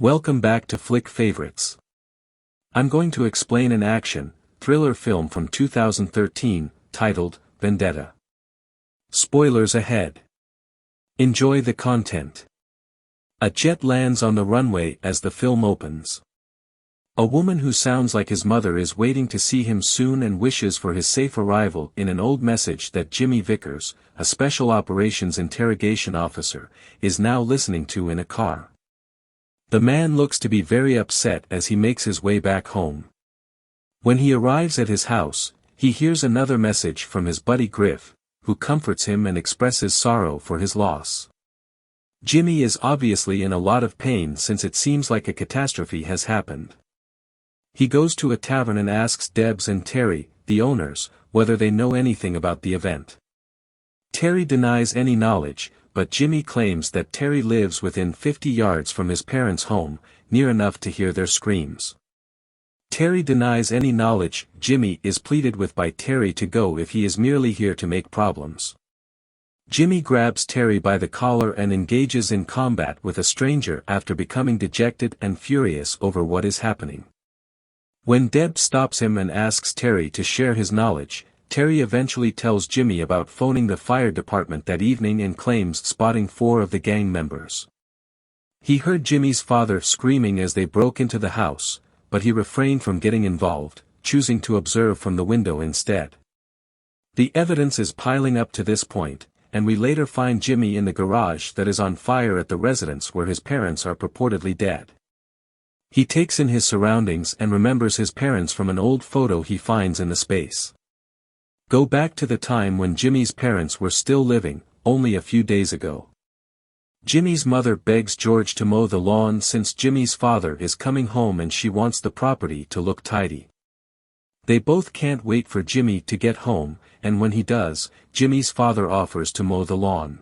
Welcome back to Flick Favorites. I'm going to explain an action, thriller film from 2013, titled, Vendetta. Spoilers ahead. Enjoy the content. A jet lands on the runway as the film opens. A woman who sounds like his mother is waiting to see him soon and wishes for his safe arrival in an old message that Jimmy Vickers, a special operations interrogation officer, is now listening to in a car. The man looks to be very upset as he makes his way back home. When he arrives at his house, he hears another message from his buddy Griff, who comforts him and expresses sorrow for his loss. Jimmy is obviously in a lot of pain since it seems like a catastrophe has happened. He goes to a tavern and asks Debs and Terry, the owners, whether they know anything about the event. Terry denies any knowledge, but Jimmy claims that Terry lives within 50 yards from his parents' home, near enough to hear their screams. Terry denies any knowledge. Jimmy is pleaded with by Terry to go if he is merely here to make problems. Jimmy grabs Terry by the collar and engages in combat with a stranger after becoming dejected and furious over what is happening. When Deb stops him and asks Terry to share his knowledge, Terry eventually tells Jimmy about phoning the fire department that evening and claims spotting 4 of the gang members. He heard Jimmy's father screaming as they broke into the house, but he refrained from getting involved, choosing to observe from the window instead. The evidence is piling up to this point, and we later find Jimmy in the garage that is on fire at the residence where his parents are purportedly dead. He takes in his surroundings and remembers his parents from an old photo he finds in the space. Go back to the time when Jimmy's parents were still living, only a few days ago. Jimmy's mother begs George to mow the lawn since Jimmy's father is coming home and she wants the property to look tidy. They both can't wait for Jimmy to get home, and when he does, Jimmy's father offers to mow the lawn.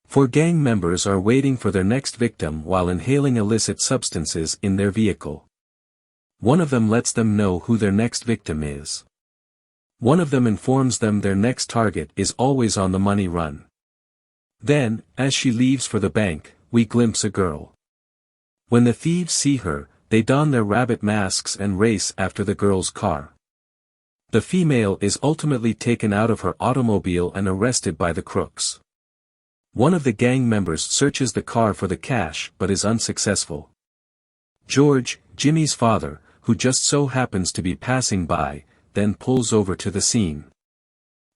4 gang members are waiting for their next victim while inhaling illicit substances in their vehicle. One of them lets them know who their next victim is. One of them informs them their next target is always on the money run. Then, as she leaves for the bank, we glimpse a girl. When the thieves see her, they don their rabbit masks and race after the girl's car. The female is ultimately taken out of her automobile and arrested by the crooks. One of the gang members searches the car for the cash but is unsuccessful. George, Jimmy's father, who just so happens to be passing by, then pulls over to the scene.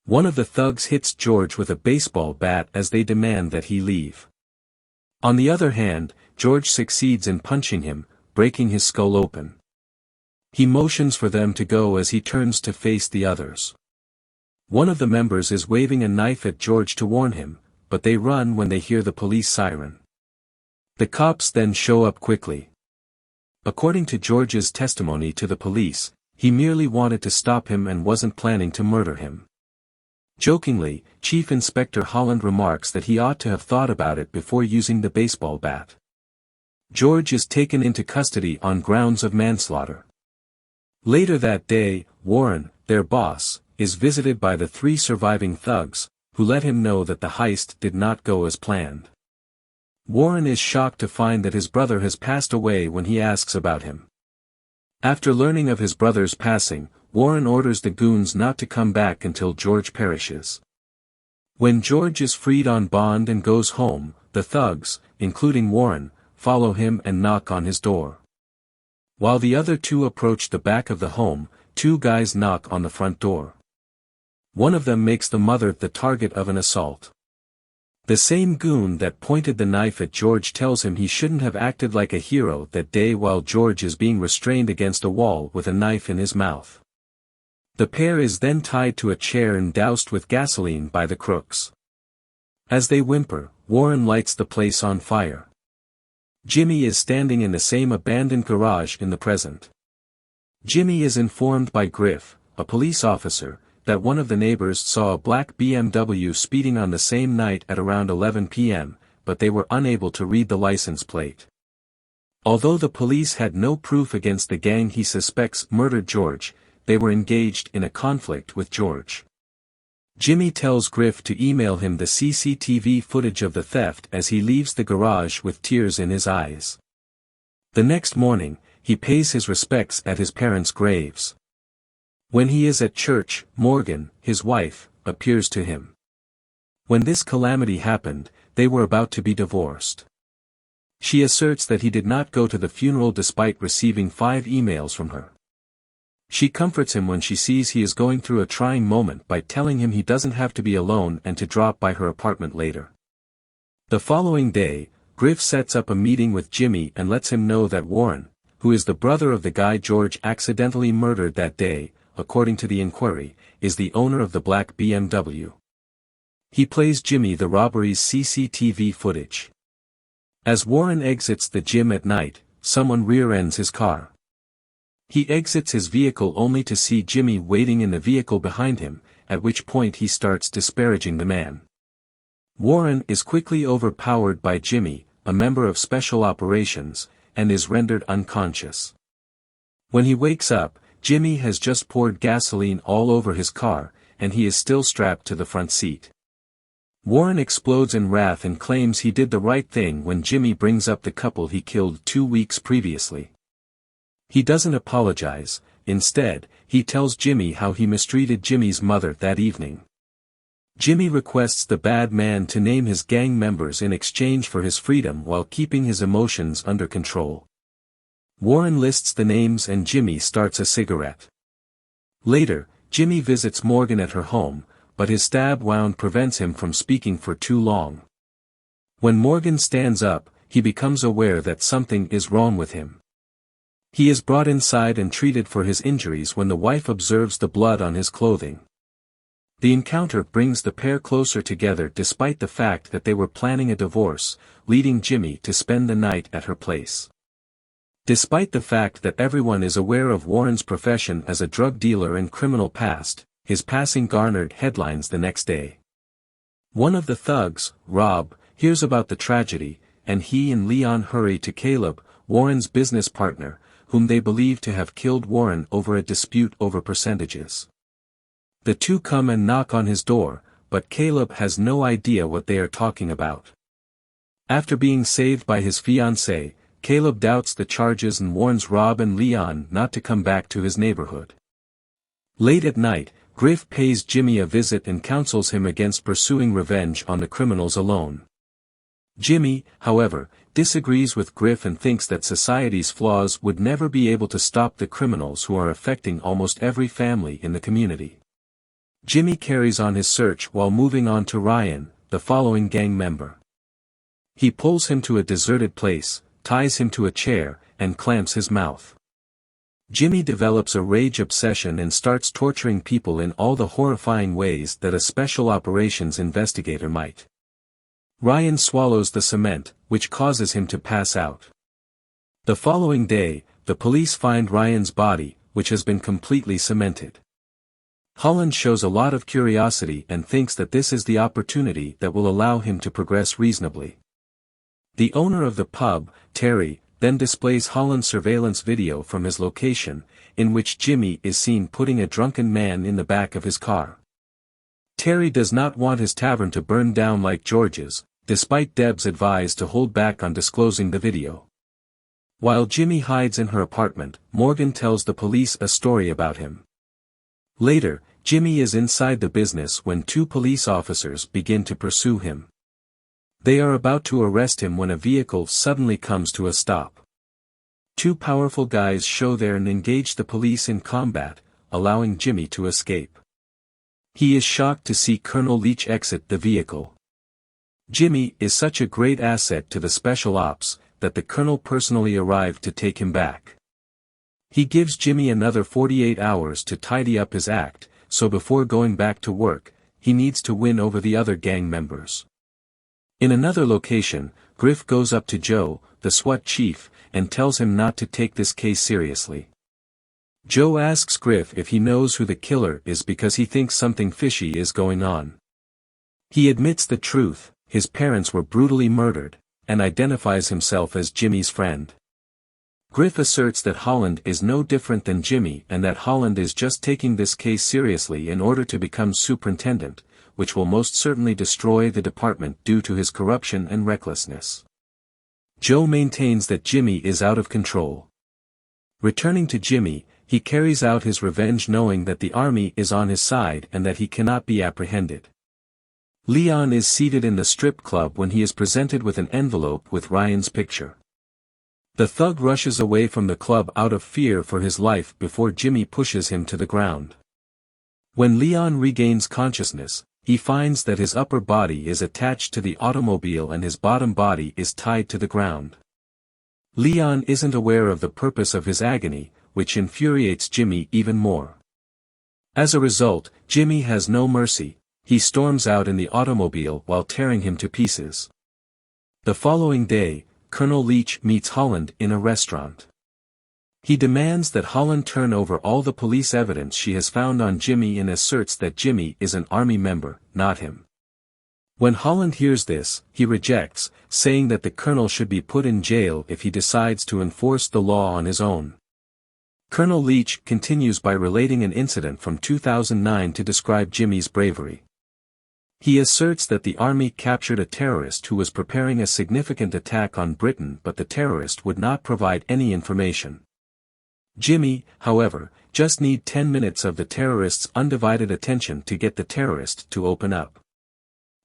One of the thugs hits George with a baseball bat as they demand that he leave. On the other hand, George succeeds in punching him, breaking his skull open. He motions for them to go as he turns to face the others. One of the members is waving a knife at George to warn him, but they run when they hear the police siren. The cops then show up quickly. According to George's testimony to the police, he merely wanted to stop him and wasn't planning to murder him. Jokingly, Chief Inspector Holland remarks that he ought to have thought about it before using the baseball bat. George is taken into custody on grounds of manslaughter. Later that day, Warren, their boss, is visited by the 3 surviving thugs, who let him know that the heist did not go as planned. Warren is shocked to find that his brother has passed away when he asks about him. After learning of his brother's passing, Warren orders the goons not to come back until George perishes. When George is freed on bond and goes home, the thugs, including Warren, follow him and knock on his door. While the other 2 approach the back of the home, 2 guys knock on the front door. One of them makes the mother the target of an assault. The same goon that pointed the knife at George tells him he shouldn't have acted like a hero that day while George is being restrained against a wall with a knife in his mouth. The pair is then tied to a chair and doused with gasoline by the crooks. As they whimper, Warren lights the place on fire. Jimmy is standing in the same abandoned garage in the present. Jimmy is informed by Griff, a police officer, that one of the neighbors saw a black BMW speeding on the same night at around 11 p.m., but they were unable to read the license plate. Although the police had no proof against the gang he suspects murdered George, they were engaged in a conflict with George. Jimmy tells Griff to email him the CCTV footage of the theft as he leaves the garage with tears in his eyes. The next morning, he pays his respects at his parents' graves. When he is at church, Morgan, his wife, appears to him. When this calamity happened, they were about to be divorced. She asserts that he did not go to the funeral despite receiving 5 emails from her. She comforts him when she sees he is going through a trying moment by telling him he doesn't have to be alone and to drop by her apartment later. The following day, Griff sets up a meeting with Jimmy and lets him know that Warren, who is the brother of the guy George accidentally murdered that day, according to the inquiry, is the owner of the black BMW. He plays Jimmy the robbery's CCTV footage. As Warren exits the gym at night, someone rear-ends his car. He exits his vehicle only to see Jimmy waiting in the vehicle behind him, at which point he starts disparaging the man. Warren is quickly overpowered by Jimmy, a member of Special Operations, and is rendered unconscious. When he wakes up, Jimmy has just poured gasoline all over his car, and he is still strapped to the front seat. Warren explodes in wrath and claims he did the right thing when Jimmy brings up the couple he killed 2 weeks previously. He doesn't apologize, instead, he tells Jimmy how he mistreated Jimmy's mother that evening. Jimmy requests the bad man to name his gang members in exchange for his freedom while keeping his emotions under control. Warren lists the names and Jimmy starts a cigarette. Later, Jimmy visits Morgan at her home, but his stab wound prevents him from speaking for too long. When Morgan stands up, he becomes aware that something is wrong with him. He is brought inside and treated for his injuries when the wife observes the blood on his clothing. The encounter brings the pair closer together despite the fact that they were planning a divorce, leading Jimmy to spend the night at her place. Despite the fact that everyone is aware of Warren's profession as a drug dealer and criminal past, his passing garnered headlines the next day. One of the thugs, Rob, hears about the tragedy, and he and Leon hurry to Caleb, Warren's business partner, whom they believe to have killed Warren over a dispute over percentages. The two come and knock on his door, but Caleb has no idea what they are talking about. After being saved by his fiancée, Caleb doubts the charges and warns Rob and Leon not to come back to his neighborhood. Late at night, Griff pays Jimmy a visit and counsels him against pursuing revenge on the criminals alone. Jimmy, however, disagrees with Griff and thinks that society's flaws would never be able to stop the criminals who are affecting almost every family in the community. Jimmy carries on his search while moving on to Ryan, the following gang member. He pulls him to a deserted place, ties him to a chair, and clamps his mouth. Jimmy develops a rage obsession and starts torturing people in all the horrifying ways that a special operations investigator might. Ryan swallows the cement, which causes him to pass out. The following day, the police find Ryan's body, which has been completely cemented. Holland shows a lot of curiosity and thinks that this is the opportunity that will allow him to progress reasonably. The owner of the pub, Terry, then displays Holland's surveillance video from his location, in which Jimmy is seen putting a drunken man in the back of his car. Terry does not want his tavern to burn down like George's, despite Deb's advice to hold back on disclosing the video. While Jimmy hides in her apartment, Morgan tells the police a story about him. Later, Jimmy is inside the business when 2 police officers begin to pursue him. They are about to arrest him when a vehicle suddenly comes to a stop. 2 powerful guys show there and engage the police in combat, allowing Jimmy to escape. He is shocked to see Colonel Leach exit the vehicle. Jimmy is such a great asset to the special ops, that the colonel personally arrived to take him back. He gives Jimmy another 48 hours to tidy up his act, so before going back to work, he needs to win over the other gang members. In another location, Griff goes up to Joe, the SWAT chief, and tells him not to take this case seriously. Joe asks Griff if he knows who the killer is because he thinks something fishy is going on. He admits the truth, his parents were brutally murdered, and identifies himself as Jimmy's friend. Griff asserts that Holland is no different than Jimmy and that Holland is just taking this case seriously in order to become superintendent, which will most certainly destroy the department due to his corruption and recklessness. Joe maintains that Jimmy is out of control. Returning to Jimmy, he carries out his revenge knowing that the army is on his side and that he cannot be apprehended. Leon is seated in the strip club when he is presented with an envelope with Ryan's picture. The thug rushes away from the club out of fear for his life before Jimmy pushes him to the ground. When Leon regains consciousness, he finds that his upper body is attached to the automobile and his bottom body is tied to the ground. Leon isn't aware of the purpose of his agony, which infuriates Jimmy even more. As a result, Jimmy has no mercy. He storms out in the automobile while tearing him to pieces. The following day, Colonel Leach meets Holland in a restaurant. He demands that Holland turn over all the police evidence she has found on Jimmy and asserts that Jimmy is an army member, not him. When Holland hears this, he rejects, saying that the colonel should be put in jail if he decides to enforce the law on his own. Colonel Leach continues by relating an incident from 2009 to describe Jimmy's bravery. He asserts that the army captured a terrorist who was preparing a significant attack on Britain, but the terrorist would not provide any information. Jimmy, however, just needs 10 minutes of the terrorist's undivided attention to get the terrorist to open up.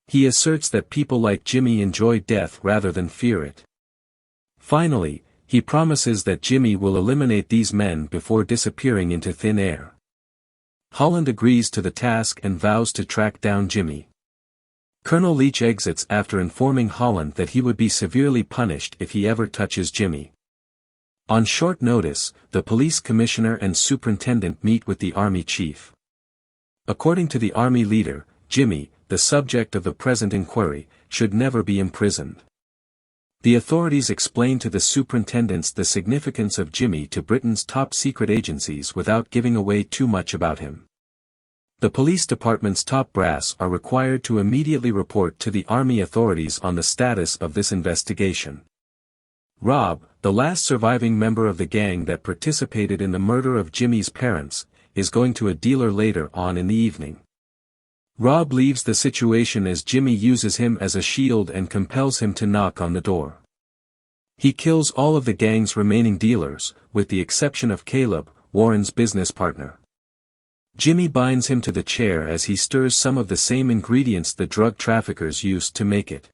He asserts that people like Jimmy enjoy death rather than fear it. Finally, he promises that Jimmy will eliminate these men before disappearing into thin air. Holland agrees to the task and vows to track down Jimmy. Colonel Leach exits after informing Holland that he would be severely punished if he ever touches Jimmy. On short notice, the police commissioner and superintendent meet with the army chief. According to the army leader, Jimmy, the subject of the present inquiry, should never be imprisoned. The authorities explain to the superintendents the significance of Jimmy to Britain's top secret agencies without giving away too much about him. The police department's top brass are required to immediately report to the army authorities on the status of this investigation. Rob, the last surviving member of the gang that participated in the murder of Jimmy's parents, is going to a dealer later on in the evening. Rob leaves the situation as Jimmy uses him as a shield and compels him to knock on the door. He kills all of the gang's remaining dealers, with the exception of Caleb, Warren's business partner. Jimmy binds him to the chair as he stirs some of the same ingredients the drug traffickers used to make it.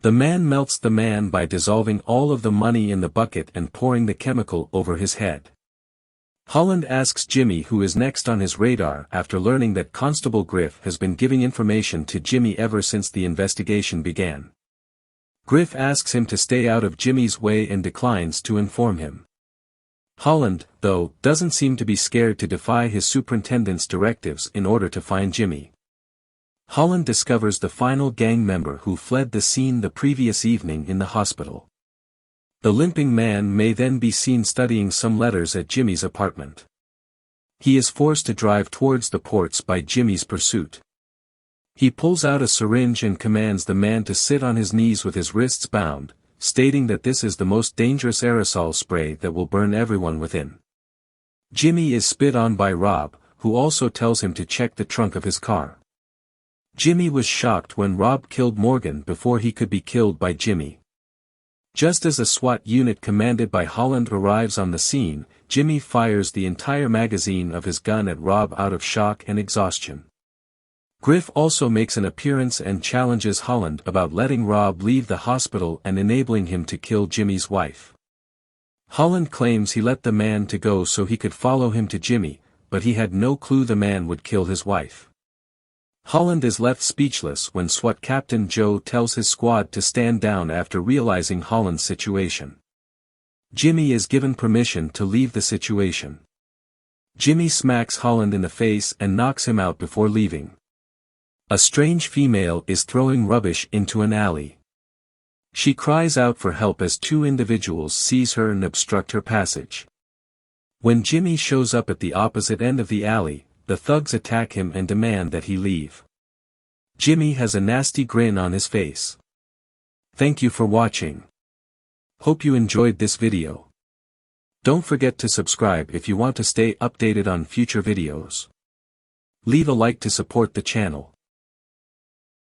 The man melts the man by dissolving all of the money in the bucket and pouring the chemical over his head. Holland asks Jimmy who is next on his radar after learning that Constable Griff has been giving information to Jimmy ever since the investigation began. Griff asks him to stay out of Jimmy's way and declines to inform him. Holland, though, doesn't seem to be scared to defy his superintendent's directives in order to find Jimmy. Holland discovers the final gang member who fled the scene the previous evening in the hospital. The limping man may then be seen studying some letters at Jimmy's apartment. He is forced to drive towards the ports by Jimmy's pursuit. He pulls out a syringe and commands the man to sit on his knees with his wrists bound, stating that this is the most dangerous aerosol spray that will burn everyone within. Jimmy is spit on by Rob, who also tells him to check the trunk of his car. Jimmy was shocked when Rob killed Morgan before he could be killed by Jimmy. Just as a SWAT unit commanded by Holland arrives on the scene, Jimmy fires the entire magazine of his gun at Rob out of shock and exhaustion. Griff also makes an appearance and challenges Holland about letting Rob leave the hospital and enabling him to kill Jimmy's wife. Holland claims he let the man to go so he could follow him to Jimmy, but he had no clue the man would kill his wife. Holland is left speechless when SWAT Captain Joe tells his squad to stand down after realizing Holland's situation. Jimmy is given permission to leave the situation. Jimmy smacks Holland in the face and knocks him out before leaving. A strange female is throwing rubbish into an alley. She cries out for help as two individuals seize her and obstruct her passage. When Jimmy shows up at the opposite end of the alley, the thugs attack him and demand that he leave. Jimmy has a nasty grin on his face. Thank you for watching. Hope you enjoyed this video. Don't forget to subscribe if you want to stay updated on future videos. Leave a like to support the channel.